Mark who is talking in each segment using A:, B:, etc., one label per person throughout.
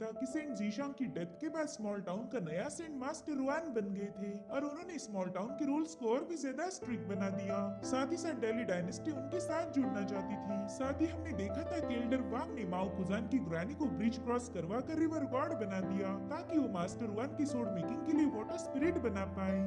A: था कि सेंट जीशांग की डेथ के बाद स्मॉल टाउन का नया सेंट मास्टर वन बन गए थे और उन्होंने स्मॉल टाउन के रूल्स को और भी ज्यादा स्ट्रिक्ट बना दिया। साथ ही साथ डेली डायनेस्टी उनके साथ जुड़ना चाहती थी। साथ ही हमने देखा था कि एल्डर वांग ने माओ कुजान की ग्रैनी को ब्रिज क्रॉस करवा कर रिवर गॉड बना दिया ताकि वो मास्टर वन की सोड मेकिंग के लिए वाटर स्पिरिट बना पाए।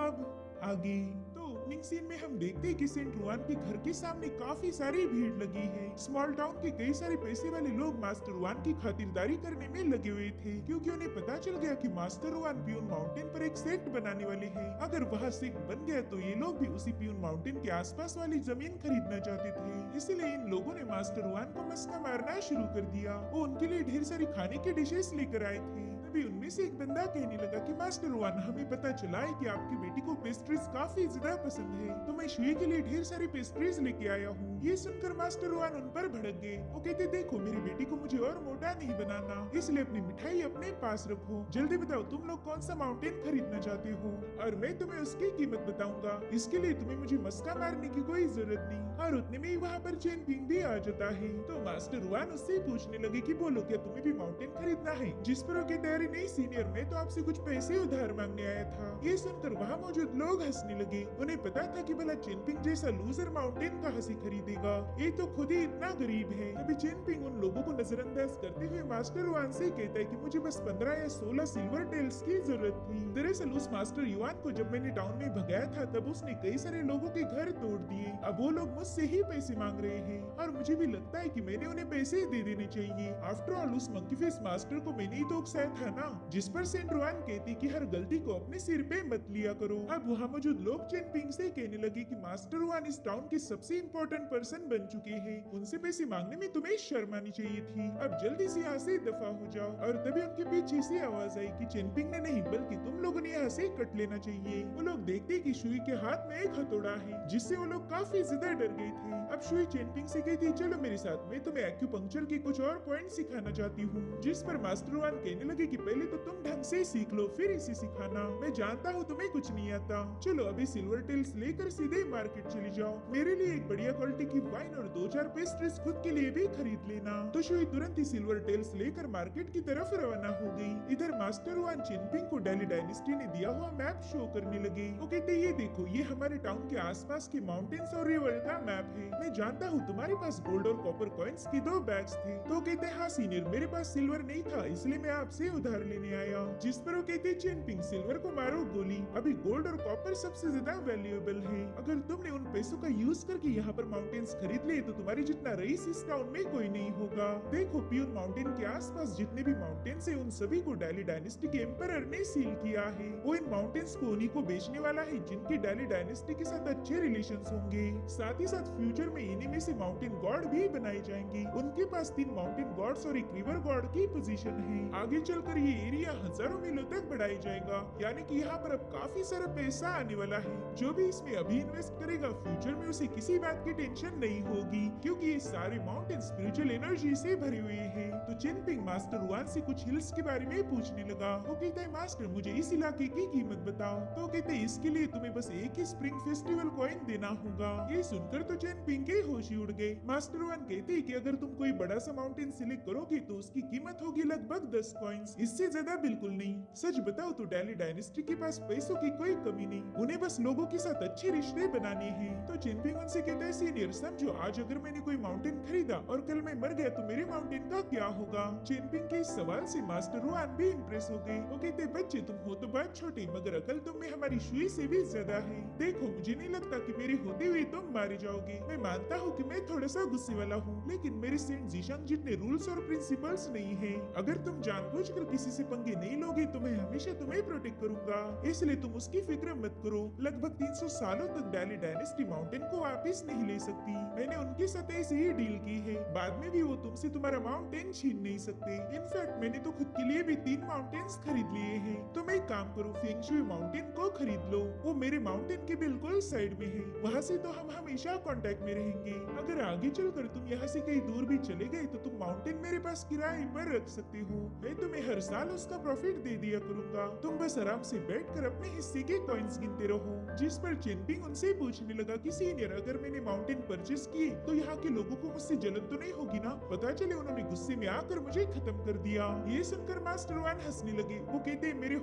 A: अब आगे तो ओपनिंग सीन में हम देखते हैं कि सेंट रुआन के घर के सामने काफी सारी भीड़ लगी है। स्मॉल टाउन के कई सारे पैसे वाले लोग मास्टर रुआन की खातिरदारी करने में लगे हुए थे क्योंकि उन्हें पता चल गया कि मास्टर रुआन प्यून माउंटेन पर एक सेक्ट बनाने वाले हैं। अगर वह सेक्ट बन गया तो ये लोग भी उसी प्यून माउंटेन के आसपास वाली जमीन खरीदना चाहते थे। इसलिए इन लोगों ने मास्टर रुआन को मस्का मारना शुरू कर दिया। वो उनके लिए ढेर सारी खाने की डिशेस लेकर आए थे। तभी उनमें से एक बंदा कहने लगा कि मास्टर रुआन, हमें पता चला है कि आपकी बेटी को पेस्ट्रीज काफी ज्यादा पसंद है, तो मैं शुई के लिए ढेर सारी पेस्ट्रीज लेके आया हूँ। ये सुनकर मास्टर रुआन उन पर भड़क गए। वो कहते, देखो मेरी बेटी को मुझे और मोटा नहीं बनाना, इसलिए अपनी मिठाई अपने पास रखो। जल्दी बताओ तुम लोग कौन सा माउंटेन खरीदना चाहते हो और मैं तुम्हें उसकी कीमत बताऊंगा। इसके लिए तुम्हें मुझे मस्का मारने की कोई जरूरत नहीं। और उतने में ही वहाँ पर चेन पिंग भी आ जाता है। तो मास्टर रुआन उससे पूछने लगे कि बोलो क्या तुम्हें भी माउंटेन खरीदना है? जिस पर वो कहते, अरे नहीं सीनियर, मैं तो आपसे कुछ पैसे उधार मांगने आया था। ये सुनकर वहाँ मौजूद लोग हंसने लगे। उन्हें पता था कि भला चेनपिंग जैसा लूजर माउंटेन कहाँ से खरीदेगा, ये तो खुद ही इतना गरीब है। तभी चेनपिंग उन लोगों को नजरअंदाज करते हुए मास्टर रुआन से कहता है कि मुझे बस 15 या 16 सिल्वर टेल्स की जरूरत थी। दरअसल उस मास्टर युआन को जब मैंने टाउन में भगाया था तब उसने कई सारे लोगों के घर तोड़ दिए। अब वो लोग मुझसे ही पैसे मांग रहे हैं और मुझे भी लगता है कि मैंने उन्हें पैसे दे देने चाहिए। आफ्टर ऑल उस मंकी फेस मास्टर को मैंने ही तो उकसाया था ना। जिस पर सेंट रुआन कहती कि हर गलती को अपने सिर पे मत लिया करो। अब वहाँ मौजूद लोग चेनपिंग से कहने लगे कि मास्टर रुआन इस टाउन के सबसे इम्पोर्टेंट पर्सन बन चुके हैं, उनसे पैसे मांगने में तुम्हें शर्म आनी चाहिए थी। अब जल्दी से यहाँ से दफा हो जाओ। और तभी उनके पीछे से आवाज आई कि चेनपिंग ने नहीं बल्कि तुम लोगों ने यहाँ से कट लेना चाहिए। वो लोग देखते कि शुई के हाथ में एक हथौड़ा है, जिससे वो लोग काफी ज्यादा डर गए थे। अब शुई चेनपिंग से कहती, चलो मेरे साथ, मैं तुम्हें एक्यूपंक्चर के कुछ और पॉइंट सिखाना चाहती हूँ। जिस पर मास्टर रुआन कहने लगे कि पहले तो तुम ढंग से सीख लो फिर इसे सिखाना। मैं जानता हूँ तुम्हें कुछ नहीं आता। चलो अभी सिल्वर टेल्स लेकर सीधे मार्केट चली जाओ। मेरे लिए एक बढ़िया क्वालिटी की वाइन और 2-4 पेस्ट्रीज खुद के लिए भी खरीद लेना। तो शुई तुरंत ही सिल्वर टेल्स लेकर मार्केट की तरफ रवाना हो गई। इधर मास्टर रुआन चेनपिंग को डेली डायनेस्टी ने दिया हुआ मैप शो करने लगे। वो कहते, ये देखो, ये हमारे टाउन के आसपास के माउंटेन्स और रिवर का मैप है। मैं जानता हूँ तुम्हारे पास गोल्ड और कॉपर कॉइन्स के 2 बैग्स थे। तो कहते, हाँ सीनियर, मेरे पास सिल्वर नहीं था, इसलिए मैं आपसे उधार लेने आया। जिस पर वो कहते, चेनपिंग सिल्वर को मारो गोली, अभी गोल्ड और कॉपर सबसे ज्यादा वैल्यूएबल है। अगर तुमने उन पैसों का यूज करके यहाँ पर माउंटेन्स खरीद लिए तो तुम्हारी जितना रईस इस टाउन में कोई नहीं होगा। देखो प्यून माउंटेन के आसपास जितने भी माउंटेन्स हैं उन सभी को डेली डायनेस्टी के एम्परर ने सील किया है। वो इन माउंटेन्स को उन्हीं को बेचने वाला है जिनके डेली डायनेस्टी के साथ अच्छे रिलेशंस होंगे। साथ ही साथ फ्यूचर में इन्हीं में से माउंटेन गॉड भी बनाए जाएंगे। उनके पास 3 माउंटेन गॉड्स और एक रिवर गॉड की पोजीशन है। आगे चलकर ये एरिया हजारों मीलों तक बढ़ाया जाएगा, यानी कि यहाँ पर अब काफी सारा पैसा आने वाला है। जो भी इसमें अभी इन्वेस्ट करेगा फ्यूचर में उसे किसी बात की टेंशन नहीं होगी, क्योंकि ये सारे माउंटेन स्पिरिचुअल एनर्जी से भरे हुए हैं। तो चेनपिंग मास्टर रुआन से कुछ हिल्स के बारे में पूछने लगा। वो कहता है, मास्टर मुझे इस इलाके की कीमत बताओ। तो कहते, इसके लिए तुम्हें बस एक ही स्प्रिंग फेस्टिवल कॉइन देना होगा। ये सुनकर तो चेनपिंग के होश ही उड़ गए। मास्टर रुआन कहते हैं कि अगर तुम कोई बड़ा सा माउंटेन सिलेक्ट करोगे तो उसकी कीमत होगी लगभग 10 कॉइन्स, इससे ज्यादा बिल्कुल नहीं। सच बताओ तो डेली डायनेस्टी के पास पैसों की कोई कमी नहीं, उन्हें बस लोगों के साथ अच्छे रिश्ते बनाने हैं। तो चेनपिंग उनसे कहता है, सीनियर समझो, आज अगर मैंने कोई माउंटेन खरीदा और कल मैं मर गया तो मेरे माउंटेन का क्या होगा? चेनपिंग के इस सवाल से मास्टर रुआन भी इम्प्रेस हो गए। वो कहते, बच्चे तुम हो तो बहुत छोटे, मगर अकल तुम में हमारी शुई से भी ज्यादा है। देखो मुझे नहीं लगता कि मेरे होते हुए तुम मारे जाओगे। मैं मानता हूँ कि मैं थोड़ा सा गुस्से वाला हूँ, लेकिन मेरे सेंट जीशांग जितने रूल्स और प्रिंसिपल्स नहीं है। अगर तुम जानबूझकर किसी से पंगे नहीं लोगे तो मैं हमेशा तुम्हें प्रोटेक्ट करूंगा, इसलिए तुम उसकी फिक्र मत करो। लगभग 300 सालों तक डेली डायनेस्टी माउंटेन को वापस नहीं ले सकती। मैंने उनके साथ ऐसे ही डील की है, बाद में भी वो तुमसे तुम्हारा माउंटेन छीन नहीं सकते। इनफैक्ट मैंने तो खुद के लिए भी 3 माउंटेन्स खरीद लिए हैं। तुम एक काम करो, फेंगशुई माउंटेन को खरीद लो, वो मेरे माउंटेन के बिल्कुल साइड में है। वहाँ से तो हम हमेशा कांटेक्ट में रहेंगे। अगर आगे चलकर तुम यहाँ से कहीं दूर भी चले गए तो तुम माउंटेन मेरे पास किराए पर रख सकते हो। मैं तुम्हें हर साल उसका प्रॉफिट दे दिया करूंगा। तुम बस आराम से बैठकर अपने हिस्से के कॉइन्स गिनते रहो। जिस पर चेनपिंग उनसे पूछने लगा कि सीनियर, अगर मैंने माउंटेन परचेस किए तो यहाँ के लोगों को मुझसे जलन तो नहीं होगी ना? पता चले उन्होंने गुस्से में आकर मुझे खत्म कर दिया। ये सुनकर मास्टर वान हंसने लगे। वो कहते मेरे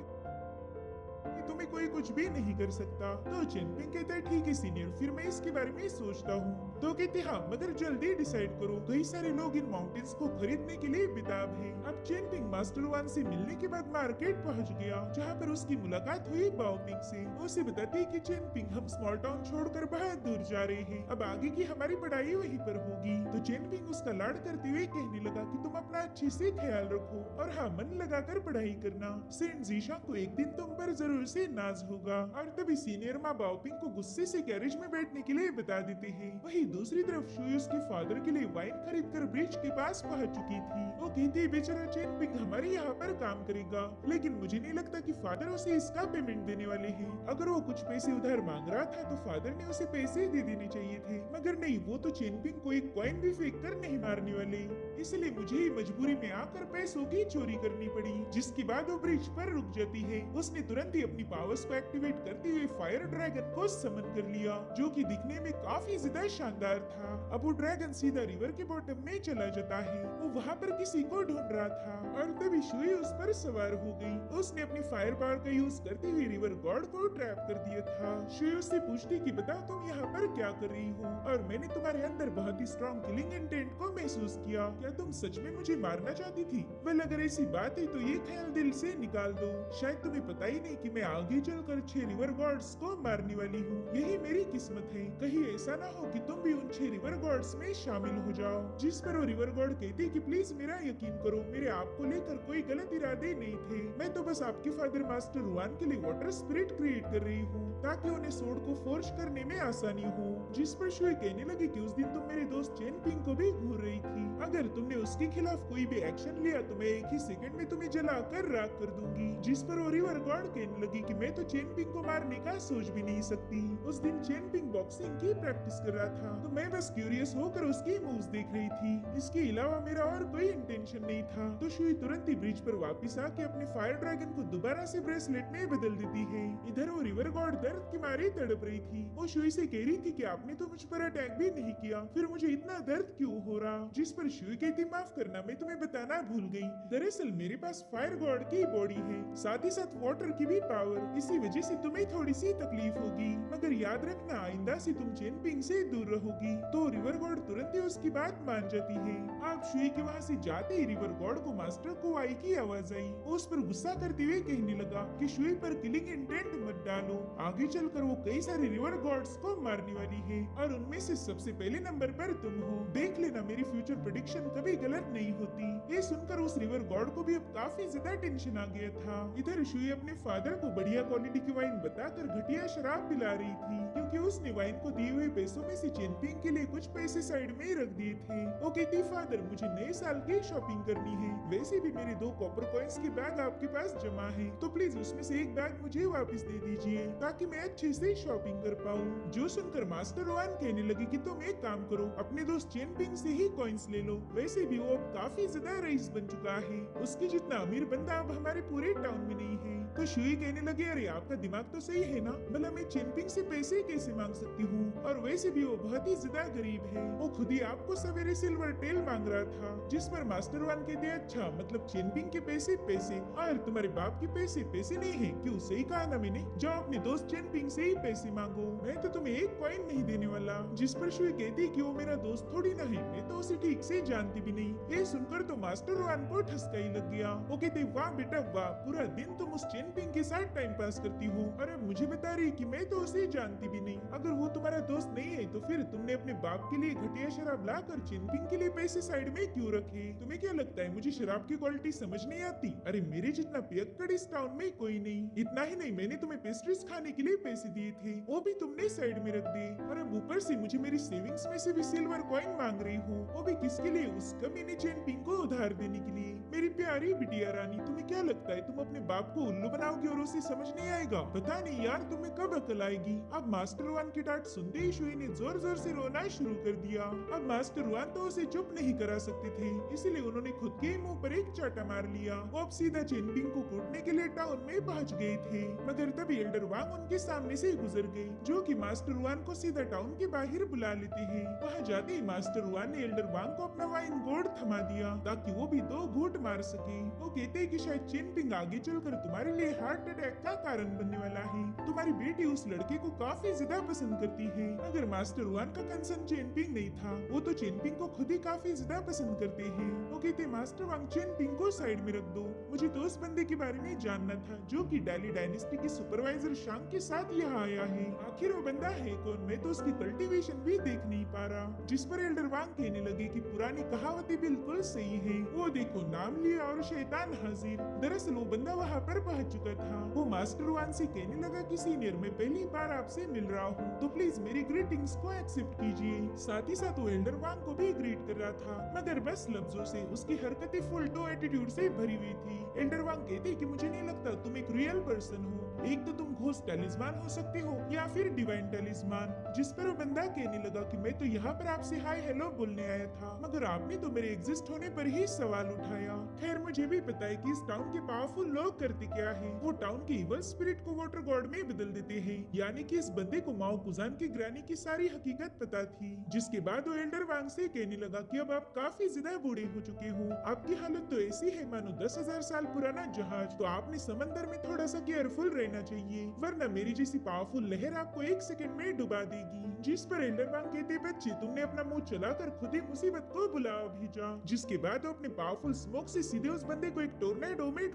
A: तुम्हें कोई कुछ भी नहीं कर सकता। तो चेनपिंग कहता है ठीक है सीनियर, फिर मैं इसके बारे में सोचता हूँ। तो कहते हाँ मगर जल्दी डिसाइड करो। कई सारे लोग इन माउंटेन्स को खरीदने के लिए बेताब हैं। अब चेनपिंग मास्टर वान से मिलने के बाद मार्केट पहुँच गया, जहाँ पर उसकी मुलाकात हुई बाओपिंग से। उसे बताती है कि चेनपिंग हम स्मॉल टाउन छोड़कर बहुत दूर जा रहे हैं, अब आगे की हमारी पढ़ाई वहीं पर होगी। तो चेनपिंग उसका लाड़ करते हुए कहने लगा कि तुम अपना अच्छे से ख्याल रखो और हाँ मन लगाकर पढ़ाई करना। सेंट जीशा को एक दिन तुम पर जरूर से नाज होगा। और तभी सीनियर माँ बाओपिंग को गुस्से से गैरेज में बैठने के लिए बता देते हैं। वहीं दूसरी तरफ शुई उसके फादर के लिए वाइन खरीद कर ब्रिज के पास पहुंच चुकी थी। वो कहती बेचारा चेनपिंग हमारे यहाँ पर काम करेगा, लेकिन मुझे नहीं लगता कि फादर उसे इसका पेमेंट देने वाले हैं। अगर वो कुछ पैसे उधार मांग रहा था तो फादर ने उसे पैसे दे देने चाहिए थे, मगर नहीं, वो तो चेनपिंग को एक कॉइन भी फेंक कर नहीं मारने वाले। इसलिए मुझे ही मजबूरी में आकर पैसों की चोरी करनी पड़ी। जिसके बाद वो ब्रिज पर रुक जाती है। उसने तुरंत ही अपनी पावर्स को एक्टिवेट करते हुए फायर ड्रैगन को समन कर लिया, जो कि दिखने में काफी ज्यादा शानदार था। अब वो ड्रैगन सीधा रिवर के बॉटम में चला जाता है। वो वहाँ पर किसी को ढूंढ रहा था और तभी शुई उस पर सवार हो गई। उसने अपनी फायर पावर का यूज करते हुए रिवर गॉड को ट्रैप कर दिया था। शुई उससे पूछती कि बताओ तुम यहाँ पर क्या कर रही हो, और मैंने तुम्हारे अंदर बहुत ही स्ट्रॉन्ग किलिंग इंटेंट को महसूस किया। क्या तुम सच में मुझे मारना चाहती थी? वेल अगर ऐसी बात है तो ये ख्याल दिल से निकाल दो। शायद तुम्हें पता ही नहीं कि मैं आगे चलकर 6 रिवर गॉड्स को मारने वाली हूँ। यही मेरी किस्मत है। कहीं ऐसा ना हो कि तुम भी उन 6 रिवर गॉड्स में शामिल हो जाओ। जिस पर वो रिवर गॉड कहती कि प्लीज मेरा यकीन करो, मेरे आपको लेकर कोई गलत इरादे नहीं थे। मैं तो बस आपके फादर मास्टर रुआन के लिए वाटर स्पिरिट क्रिएट कर रही हूँ ताकि उन्हें सोड को फोर्ज करने में आसानी हो। जिस पर शुई कहने लगी कि उस दिन तुम मेरे दोस्त चेनपिंग को भी घूर रही थी। अगर तुमने उसके खिलाफ कोई भी एक्शन लिया तो मैं एक ही सेकंड में तुम्हें जलाकर राख कर दूंगी। जिस पर वो रिवर गॉड कहने लगी कि मैं तो चेनपिंग को मारने का सोच भी नहीं सकती। उस दिन चेनपिंग बॉक्सिंग की प्रैक्टिस कर रहा था तो मैं बस क्यूरियस होकर उसकी मूव्स देख रही थी। इसके अलावा मेरा और कोई इंटेंशन नहीं था। तो शुई तुरंत ही ब्रिज पर वापस आके अपने फायर ड्रैगन को दोबारा से ब्रेसलेट में बदल देती है। इधर वो रिवर गॉड दर्द के मारे तड़प रही थी। वो शुई से कह रही थी कि आपने तो मुझ पर अटैक भी नहीं किया, फिर मुझे इतना दर्द क्यों हो रहा? जिस पर शुई कहती माफ करना, मैं तुम्हें बताना भूल गई। दरअसल मेरे पास फायर गॉड की बॉडी है, साथ ही साथ वाटर की भी पावर। इसी वजह से तुम्हें थोड़ी सी तकलीफ होगी, मगर याद रखना आइंदा से तुम चेनपिंग से दूर रहोगी। तो रिवर गॉड तुरंत ही उसकी बात मान जाती है। आप शुई के वहाँ से जाते ही रिवर गॉड को मास्टर कुआई की आवाज आई। वो उस पर गुस्सा करते हुए कहने लगा कि शुई पर किलिंग इंटेंट मत डालो, आगे चलकर वो कई सारे रिवर गॉड्स को मारने वाली है और उनमें से सबसे पहले नंबर पर तुम हो। देख लेना मेरी फ्यूचर प्रेडिक्शन कभी गलत नहीं होती। ये सुनकर उस रिवर गॉड को भी अब काफी ज्यादा टेंशन आ गया था। इधर शुई अपने फादर को बढ़िया क्वालिटी की वाइन बताकर घटिया शराब पिला रही थी, क्योंकि उसने वाइन को दिए हुए पैसों में से चेनपिंग के लिए कुछ पैसे साइड में रख दिए थे। वो कहती फादर मुझे नए साल की शॉपिंग करनी है, वैसे भी मेरे 2 कॉपर कॉइन्स के बैग आपके पास जमा है, तो प्लीज उसमें से एक बैग मुझे वापस दे दीजिए ताकि मैं अच्छे से शॉपिंग कर पाऊँ। जो सुनकर मास्टर रुआन कहने लगे कि तुम एक काम करो, अपने दोस्त चेनपिंग से ही कॉइन्स ले लो, वैसे भी वो अब काफी ज्यादा रईस बन चुका है, उसके जितना अमीर बंदा अब हमारे पूरे टाउन में नहीं है। तो शुई कहने लगे अरे आपका दिमाग तो सही है ना, भला मैं चेनपिंग से पैसे कैसे मांग सकती हूँ, और वैसे भी वो बहुत ही ज्यादा गरीब है, वो खुद ही आपको सवेरे सिल्वर टेल मांग रहा था। जिस पर मास्टर वन कहते अच्छा मतलब चेनपिंग के पैसे पैसे और तुम्हारे बाप के पैसे पैसे नहीं है, क्यों? सही कहा ना मैंने, जाओ अपने दोस्त चेनपिंग से ही पैसे मांगो, मैं तो तुम्हें एक कॉइन नहीं देने वाला। जिस पर शुई कहती कि वो मेरा दोस्त थोड़ी ना है, मैं तो उसे ठीक से जानती भी नहीं। ये सुनकर तो मास्टर वन को ठसका ही लग गया। वो कहते वाह बेटा वाह, पूरा दिन तुम उस चेनपिंग के साथ टाइम पास करती हो और अब मुझे बता रही कि मैं तो उसे जानती भी नहीं। अगर वो तुम्हारा दोस्त नहीं है तो फिर तुमने अपने बाप के लिए घटिया शराब लाकर चेनपिंग के लिए पैसे साइड में क्यों रखे? तुम्हें क्या लगता है मुझे शराब की क्वालिटी समझ नहीं आती? अरे मेरे जितना पियक्कड़ इस टाउन में कोई नहीं। इतना ही नहीं, मैंने तुम्हें पेस्ट्रीज खाने के लिए पैसे दिए थे, वो भी तुमने साइड में रख दिए, और अब ऊपर से मुझे मेरी सेविंग्स में से भी सिल्वर कॉइन मांग रही हो, वो भी किसके लिए? उस कमीने चेनपिंग को उधार देने के लिए। मेरी प्यारी बिटिया रानी, तुम्हें क्या लगता है तुम अपने बाप को उल्लू बनाओगे और उसे समझ नहीं आएगा? पता नहीं यार तुम्हें कब अकल आएगी। अब मास्टर वान की डांट सुनते ही शुई ने जोर जोर से रोना शुरू कर दिया। अब मास्टर वान तो उसे चुप नहीं करा सकते थे, इसलिए उन्होंने खुद के मुंह पर एक चाटा मार लिया। वो अब सीधा चेनपिंग को कूटने के लिए टाउन में पहुंच गए थे, मगर तभी एल्डर वांग उनके सामने से गुजर गए, जो कि मास्टर वान को सीधा टाउन के बाहर बुला लेते हैं। वहाँ जाते ही मास्टर वान ने एल्डर वांग को अपना वाइन गोर्ड थमा दिया ताकि वो भी 2 घूंट मार सके। वो कहते हैं कि शायद चेनपिंग आगे चलकर तुम्हारे लिए हार्ट अटैक का कारण बनने वाला है। तुम्हारी बेटी उस लड़के को काफी ज्यादा पसंद करती है। अगर मास्टर वान का कंसर्न चेनपिंग नहीं था, वो तो चेनपिंग को खुद ही काफी ज्यादा पसंद करते हैं। वो कहते मास्टर वांग चेनपिंग को साइड में रख दो, मुझे तो उस बंदे के बारे में जानना था जो कि डेली डायनेस्टी के सुपरवाइजर शांग के साथ यहाँ आया है। आखिर वो बंदा है कौन? मैं तो उसकी कल्टीवेशन भी देख नहीं पा रहा। जिस पर एल्डर वांग कहने लगे कि पुरानी कहावतें बिल्कुल सही है, वो देखो नाम लिया और शैतान हाजिर। दरअसल वो बंदा वहाँ पर पहुँच चुका था। वो मास्टर वान से कहने लगा कि सीनियर, मैं पहली बार आपसे मिल रहा हूँ, तो प्लीज मेरी ग्रीटिंग्स को एक्सेप्ट कीजिए। साथ ही साथ वो एल्डर वांग को भी ग्रीट कर रहा था, मगर बस लफ्जों से। उसकी हरकतें फुल टू एटीट्यूड से भरी हुई थी। एल्डर वांग कहते कि मुझे नहीं लगता तुम एक रियल पर्सन हो। एक तो तुम घोस्ट टैलिस्मान हो सकते हो या फिर डिवाइन टैलिस्मान। जिस पर वो बंदा कहने लगा कि मैं तो यहाँ पर आपसे हाय हेलो बोलने आया था, मगर आपने तो मेरे एग्जिस्ट होने पर ही सवाल उठाया। खैर मुझे भी पता है कि इस टाउन के पावरफुल लोग करते क्या है। वो टाउन के इवल स्पिरिट को वाटर गॉड में बदल देते हैं। यानी कि इस बंदे को माओ कुजान की ग्रैनी की सारी हकीकत पता थी। जिसके बाद वो एल्डर वांग से कहने लगा कि अब आप काफी ज्यादा बूढ़े हो चुके हो। आपकी हालत तो ऐसी है मानो 10,000 साल पुराना जहाज। तो आपने समंदर में थोड़ा सा केयरफुल रहना चाहिए, वरना मेरी जैसी पावरफुल लहर आपको 1 सेकंड में डुबा देगी। जिस पर एल्डर वांग कहते बच्चे, तुमने अपना मुंह चलाकर खुद ही मुसीबत को बुला भेजा। जिसके बाद वो अपने पावरफुल स्मोक से सीधे उस बंदे को एक टोर्नेडो में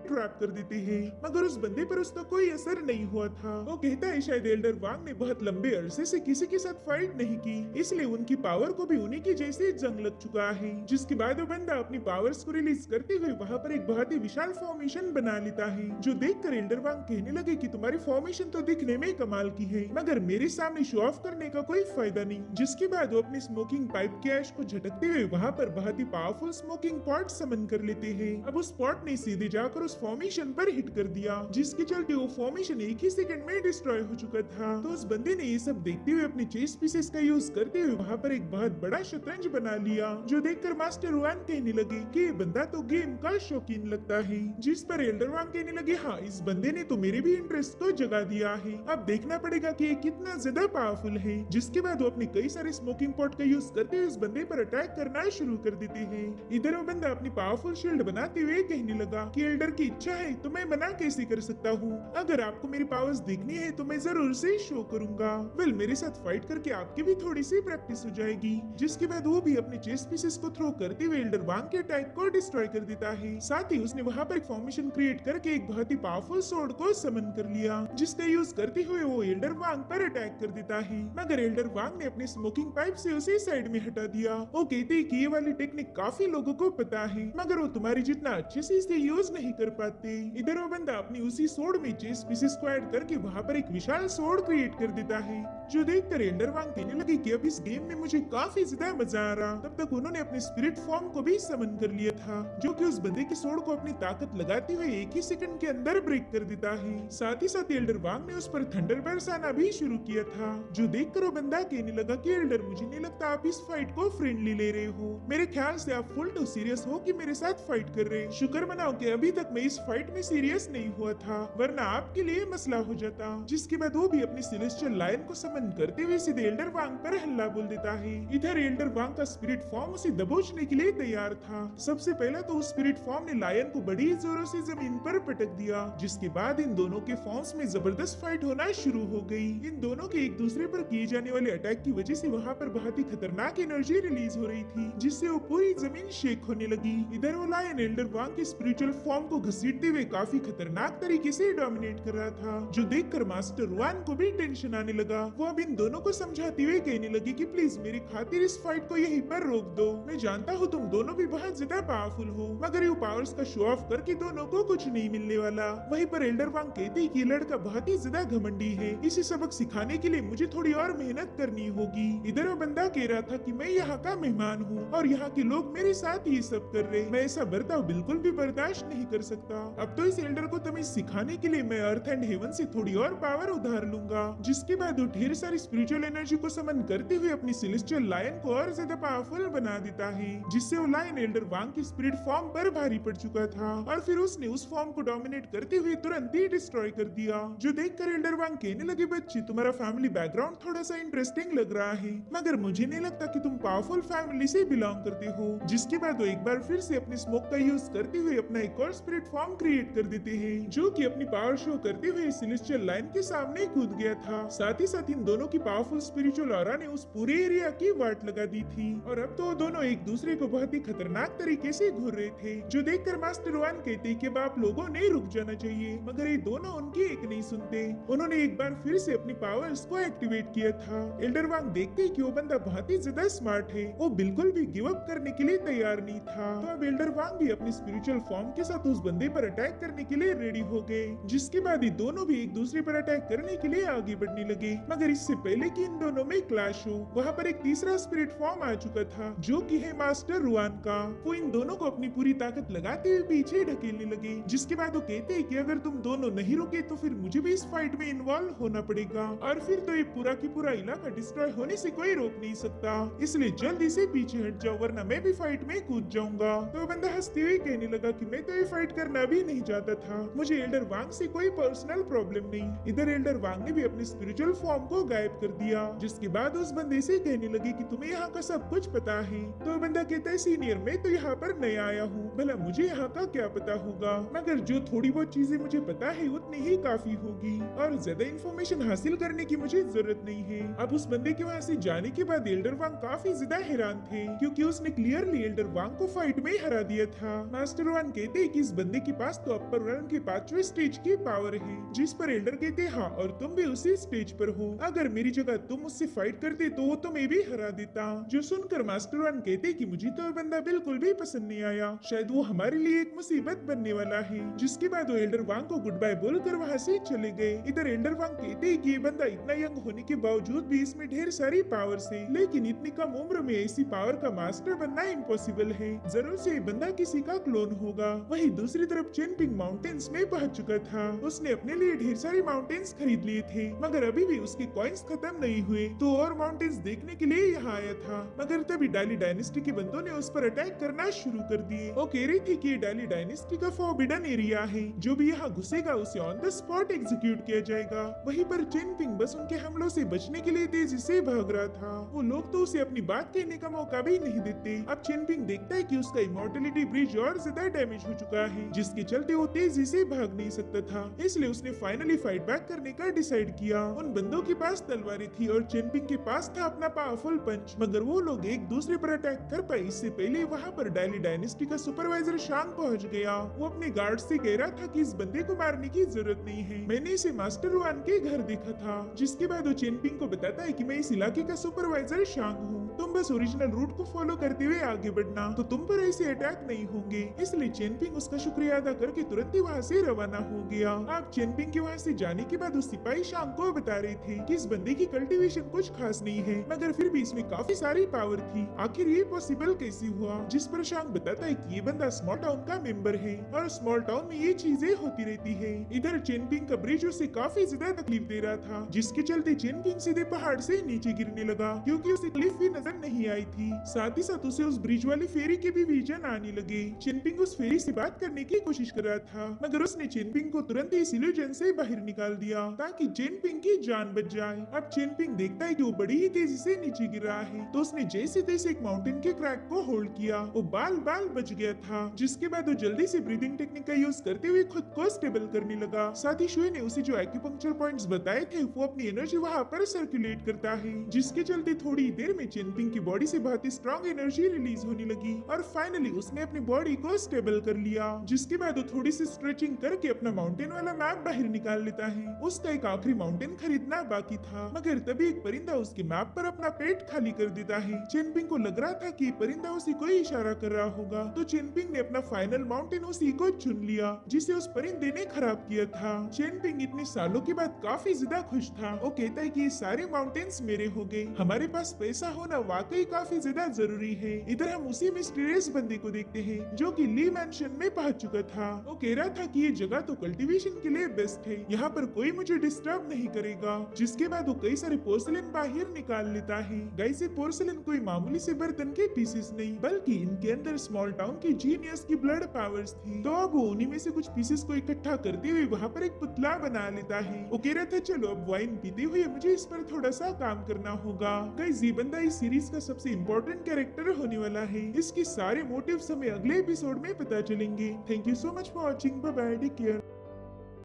A: ट्रैप कर देते हैं, मगर उस बंदे पर उसका कोई असर नहीं हुआ था। वो कहता है शायद एल्डर वांग ने बहुत लंबे अरसे से किसी के साथ फाइट नहीं की, इसलिए उनकी पावर को भी उन्हीं की जैसे जंग लग चुका है। जिसके बाद वो बंदा अपनी पावर्स को रिलीज करते हुए वहाँ पर एक बहुत ही विशाल फॉर्मेशन बना लेता है, जो देखकर एल्डर वांग कहने लगे कि तुम्हारी फॉर्मेशन तो दिखने में कमाल की है, मगर मेरे सामने शो ऑफ करने का कोई फायदा नहीं। जिसके बाद वो अपनी स्मोकिंग पाइप के ऐश को झटकते हुए वहाँ पर बहुत ही पावरफुल स्मोकिंग पॉट समन कर लेते हैं। अब उस पॉट ने सीधे जाकर उस फॉर्मेशन पर हिट कर दिया, जिसके चलते वो फॉर्मेशन एक ही सेकंड में डिस्ट्रॉय हो चुका था। तो उस बंदे ने ये सब देखते हुए अपने चेस पीसेस का यूज करते हुए वहाँ पर एक बहुत बड़ा शतरंज बना लिया, जो देखकर मास्टर वान कहने लगे कि ये बंदा तो गेम का शौकीन लगता है। जिस पर एल्डर वान कहने लगे, हाँ इस बंदे ने तो मेरे भी इंटरेस्ट को जगा दिया है, अब देखना पड़ेगा कि ये कितना ज्यादा पावरफुल है। जिसके बाद वो अपने कई सारे स्मोकिंग पॉट का यूज करते हुए उस बंदे पर अटैक करना शुरू कर देते हैं। इधर वो बंदा अपनी पावरफुल शील्ड बनाते हुए कहने लगा कि एल्डर की इच्छा है तो मैं मना कैसे कर सकता हूँ। अगर आपको मेरी पावर्स देखनी है तो मैं जरूर से शो करूंगा। वेल मेरे साथ फाइट करके आपकी भी थोड़ी सी प्रैक्टिस हो जाएगी। जिसके बाद वो भी अपने चेस पीसेस को थ्रो करते हुए एल्डर वांग के अटैक को डिस्ट्रॉय कर देता है। साथ ही उसने वहाँ पर एक फॉर्मेशन क्रिएट करके एक बहुत ही पावरफुल सोर्ड को समन कर लिया, जिसका यूज करते हुए वो एल्डर वांग पर अटैक कर देता है, मगर एल्डर वांग ने अपनी स्मोकिंग पाइप से उसे साइड में हटा दिया। वो कहते हैं कि ये वाली टेक्निक काफी लोगों को पता है, मगर वो तुम्हारी जितना अच्छे से इसे यूज नहीं कर पाते। इधर वो बंदा अपनी उसी सोर्ड में चेस पीसेस को ऐड करके वहाँ पर एक विशाल सोर्ड क्रिएट कर देता है, जो देखकर एल्डर वांग कहने लगे कि अब इस गेम में मुझे काफी ज्यादा मजा आ रहा। तब तक उन्होंने अपने स्पिरिट फॉर्म को भी समन कर लिया था, जो कि उस बंदे की सोर्ड को अपनी ताकत लगाते हुए एक ही सेकंड के अंदर ब्रेक कर देता है। साथ ही साथ एल्डर वांग ने उस पर थंडर बरसाना भी शुरू किया था, जो देखकर वो बंदा कहने लगा कि एल्डर मुझे नहीं लगता आप इस फाइट को फ्रेंडली ले रहे हो, मेरे ख्याल से आप फुल टू सीरियस हो कि मेरे साथ फाइट कर रहे। शुक्र मनाओ कि अभी तक मैं इस फाइट में सीरियस नहीं हुआ था, वरना आपके लिए मसला हो जाता। जिसके बाद वो भी अपनी सेलेस्टियल लायन को समन करते हुए सीधे एल्डर वांग पर हल्ला बोल देता है। इधर एल्डर वांग का स्पिरिट फॉर्म उसे दबोचने के लिए तैयार था। सबसे पहले तो उस स्पिरिट फॉर्म ने लायन को बड़ी जोरों से जमीन पर पटक दिया, जिसके बाद इन दोनों के फॉर्म्स में जबरदस्त फाइट होना शुरू हो गई। इन दोनों के एक दूसरे पर किए जाने वाले अटैक की वजह से वहाँ पर बहुत ही खतरनाक एनर्जी रिलीज हो रही थी, जिससे वो पूरी जमीन शेक होने लगी। इधर वो लायन एल्डर वांग के स्पिरिचुअल फॉर्म को घसीटते हुए काफी खतरनाक तरीके से डोमिनेट कर रहा था, जो देखकर मास्टर रुआन को भी टेंशन आने लगा। वो अब इन दोनों को समझाते हुए कहने लगी कि प्लीज मेरी खातिर इस फाइट को यहीं पर रोक दो। मैं जानता हूँ तुम दोनों भी बहुत ज्यादा पावरफुल हो, मगर ये पावर्स का शो ऑफ करके दोनों को कुछ नहीं मिलने वाला। वहीं पर एल्डर वांग कहती कि लड़का बहुत ही ज्यादा घमंडी है, इसे सबक सिखाने के लिए मुझे थोड़ी और मेहनत करनी होगी। इधर वो बंदा कह रहा था कि मैं यहाँ का मेहमान हूँ और यहाँ के लोग मेरे साथ ये सब कर रहे, मैं ऐसा बर्ताव बिल्कुल भी बर्दाश्त नहीं कर सकता। अब तो इस एल्डर को तमीज सिखाने के लिए मैं अर्थ एंड हेवन से थोड़ी और पावर उधार लूंगा। जिसके बाद वो ढेर सारी स्पिरिचुअल एनर्जी को समन करते हुए अपनी सेलेस्टियल लायन को और ज्यादा पावरफुल बना देता है, जिससे वो लायन एल्डर वांग की स्पिरिट फॉर्म पर भारी पड़ चुका था और फिर उसने उस फॉर्म को डोमिनेट करते हुए तुरंत ही डिस्ट्रॉय कर दिया। जो देखकर एल्डर वांग कहने लगे, बच्चे तुम्हारा फैमिली बैकग्राउंड थोड़ा सा इंटरेस्टिंग लग रहा है, मगर मुझे नहीं लगता कि तुम पावरफुल फैमिली से बिलोंग करते हो। जिसके बाद वो एक बार फिर से अपनी स्मोक का यूज करते हुए अपना एक और स्पिरिट फॉर्म क्रिएट कर देते हैं, जो कि अपनी पावर शो करते हुए सेलेस्टियल लाइन के सामने कूद गया था। साथ ही साथ इन दोनों की पावरफुल स्पिरिचुअल ऑरा ने उस पूरे एरिया की वाट लगा दी थी और अब तो वो दोनों एक दूसरे को बहुत ही खतरनाक तरीके से घूर रहे थे। जो देखकर मास्टर रुआन कहते कि अब आप लोगों ने रुक जाना चाहिए, मगर ये दोनों उनकी एक नहीं सुनते। उन्होंने एक बार फिर से अपनी पावर्स को एक्टिवेट किया था। एल्डर वांग देखते कि वो बंदा बहुत ही ज्यादा स्मार्ट है, वो बिल्कुल भी गिव अप करने के लिए तैयार नहीं था। तो अब एल्डर वांग भी अपनी स्पिरिचुअल फॉर्म के साथ उस बंदे पर अटैक करने के लिए रेडी हो गए। जिसके बाद ये दोनों भी एक दूसरे पर अटैक करने के लिए आगे बढ़ने लगे, मगर इससे पहले कि इन दोनों में क्लैश हो, वहाँ पर एक तीसरा स्पिरिट फॉर्म आ चुका था, जो कि है मास्टर रुआन का। वो इन दोनों को अपनी पूरी ताकत लगाते हुए पीछे ढकेलने लगे। जिसके बाद वो कहते हैं कि अगर तुम दोनों नहीं रुके तो फिर मुझे भी इस फाइट में इन्वॉल्व होना पड़ेगा और फिर तो ये पूरा की पूरा इलाका डिस्ट्रॉय होने से कोई रोक नहीं सकता, इसलिए जल्दी से पीछे हट जाओ वरना मैं भी फाइट में कूद जाऊंगा। तो वो बंदा हंसते हुए कहने लगा कि मैं तो ये फाइट करना भी नहीं चाहता था, मुझे एल्डर वांग से कोई पर्सनल प्रॉब्लम नहीं। इधर एल्डर वांग ने भी अपनी स्पिरिचुअल फॉर्म को गायब कर दिया। जिसके बाद उस बंदे से कहने लगे कि तुम्हें यहाँ का सब कुछ पता है। तो वो बंदा कहता है सीनियर मैं तो यहाँ पर नया आया हूँ, भला मुझे यहाँ का क्या पता होगा, मगर जो थोड़ी बहुत चीजें मुझे पता है उतनी ही काफी होगी और ज्यादा इन्फॉर्मेशन हासिल करने की मुझे जरूरत नहीं है। अब उस बंदे के वहाँ से जाने के बाद एल्डर वांग काफी ज्यादा हैरान थे, क्योंकि उसने क्लियरली एल्डर वांग को फाइट में हरा दिया था। मास्टर वान कहते हैं कि इस बंदे के पास तो अपर वर्ल्ड के 5वें स्टेज की पावर है, जिस पर एल्डर कहते हैं हाँ और तुम भी उसी स्टेज पर हो, अगर मेरी जगह तुम उससे फाइट करते तो वो तुम्हें भी हरा देता। जो सुनकर मास्टर वान कहते कि मुझे तो बंदा बिल्कुल भी पसंद नहीं आया, शायद वो हमारे लिए एक मुसीबत बनने वाला है। जिसके बाद वो एल्डर वांग को गुड बाय बोलकर वहाँ से चले गए। इधर एल्डर वांग कहते हैं कि ये बंदा इतना यंग होने के बावजूद भी इसमें ढेर सारी पावर है, लेकिन इतनी कम उम्र में ऐसी पावर का मास्टर बनना इम्पॉसिबल है, जरूर से ये बंदा किसी का क्लोन होगा। वहीं दूसरी तरफ चेनपिंग माउंटेन्स में पहुंच चुका था। उसने अपने लिए ढेर सारे माउंटेन्स खरीद लिए थे, मगर अभी भी उसके कॉइन्स खत्म नहीं हुए, तो और माउंटेन्स देखने के लिए यहाँ आया था। मगर तभी डाली डायनेस्टी के बंदों ने उस पर अटैक करना शुरू कर दिए। वो कह रही थी कि ये डाली डायनेस्टी का फॉरबिडन एरिया है, जो भी यहाँ घुसेगा उसे ऑन द स्पॉट एग्जीक्यूट किया जाएगा। वहीं पर चेनपिंग बस उनके हमलों से बचने के लिए तेजी से भाग रहा था। वो लोग तो उसे अपनी बात कहने का मौका भी नहीं देते। अब चेनपिंग देखता है कि उसका इमॉर्टलिटी ब्रिज और ज्यादा डैमेज हो चुका है, जिसके चलते वो तेजी से भाग नहीं सकता था, इसलिए उसने फाइनली फाइट बैक करने का डिसाइड किया। उन बंदों के पास तलवारें थी और चेनपिंग के पास था अपना पावरफुल पंच, मगर वो लोग एक दूसरे पर अटैक कर पाए इससे पहले वहाँ पर डाली डायनेस्टी का सुपरवाइजर शांग पहुँच गया। वो अपने गार्ड से कह रहा था कि इस बंदे को मारने की जरूरत नहीं है, मैंने इसे मास्टर रुआन के घर देखा था। जिसके बाद वो चेनपिंग को बताता है कि मैं इस इलाके का सुपरवाइजर शांग हूँ, तुम बस ओरिजिनल रूट को फॉलो करते हुए आगे बढ़ना तो तुम पर ऐसे अटैक नहीं होंगे। इसलिए चेनपिंग उसका शुक्रिया अदा करके तुरंत ही वहाँ से रवाना हो गया। अब चेनपिंग के वहाँ से जाने के बाद उस सिपाही शांग को बता रहे थे कि इस बंदे की कल्टीवेशन कुछ खास नहीं है, मगर फिर भी इसमें काफी सारी पावर थी, आखिर ये पॉसिबल कैसे हुआ। जिस पर शांग बताता है कि ये बंदा स्मॉल टाउन का मेंबर है और स्मॉल टाउन में ये चीजें होती रहती है। इधर चेनपिंग का ब्रिज उसे काफी ज्यादा तकलीफ दे रहा था, जिसके चलते चेनपिंग सीधे पहाड़ से नीचे गिरने लगा, क्योंकि उसे क्लिफ भी नजर नहीं आई थी। साथ ही साथ उसे उस ब्रिज वाली फेरी के भी विजन आने लगे। चेनपिंग उस फेरी से बात करने की कोशिश कर रहा था, मगर उसने चेनपिंग को तुरंत ही इस इल्यूजन से बाहर निकाल दिया ताकि चेनपिंग की जान बच जाए। अब चेनपिंग देखता है कि वो बड़ी ही तेजी से नीचे गिर रहा है, तो उसने जैसे तैसे एक माउंटेन के क्रैक को होल्ड किया, वो बाल बाल बच गया था। जिसके बाद वो जल्दी से ब्रीदिंग टेक्निक का यूज करते हुए खुद को स्टेबल करने लगा। साथ ही शुए ने उसे जो एक्यूपंक्चर पॉइंट्स बताए थे वो अपनी एनर्जी वहाँ पर सर्कुलेट करता है, जिसके चलते थोड़ी देर में चेनपिंग की बॉडी से बहुत ही स्ट्रॉन्ग एनर्जी रिलीज होने लगी और फाइनली उसने अपनी बॉडी को स्टेबल कर लिया। जिसके बाद वो थोड़ी सी स्ट्रेचिंग करके अपना माउंटेन वाला मैप बाहर निकाल लेता है। उसका एक आखिरी माउंटेन खरीदना बाकी था, मगर तभी एक परिंदा उसके मैप पर अपना पेट खाली कर देता है। चेनपिंग को लग रहा था कि परिंदा उसी को ही इशारा कर रहा होगा, तो चेनपिंग ने अपना फाइनल माउंटेन उसी को चुन लिया जिसे उस परिंदे ने खराब किया था। चेनपिंग इतने सालों के बाद काफी ज्यादा खुश था। वो कहता है कि ये सारे माउंटेन्स मेरे हो गए। हमारे पास पैसा होना वाकई काफी ज्यादा जरूरी है। इधर हम उसी मिस्टीरियस बंदे को देखते हैं जो कि ली मैंशन में पहुंच चुका था। वो कह रहा था कि ये जगह तो कल्टीवेशन के लिए बेस्ट है, यहाँ पर कोई मुझे डिस्टर्ब नहीं करेगा। जिसके बाद वो कई सारे पोर्सिलेन बाहर निकाल लेता है। गाइस, ये पोर्सिलेन कोई मामूली से बर्तन के पीसेस नहीं, बल्कि इनके अंदर स्मॉल टाउन की जीनियस की ब्लड पावर्स थी। तो अब वो उन्हीं में से कुछ पीसेस को इकट्ठा करते हुए वहाँ पर एक पुतला बना लेता है। वो कह रहा था चलो अब वाइन पीते हुए मुझे इस पर थोड़ा सा काम करना होगा। गाइस, ये बंदा इस सीरीज का सबसे इम्पोर्टेंट कैरेक्टर होने वाला है। इसके सारे मोटिव्स हमें अगले एपिसोड में पता चलेंगे। Thank you so much for watching. Bye bye, take care.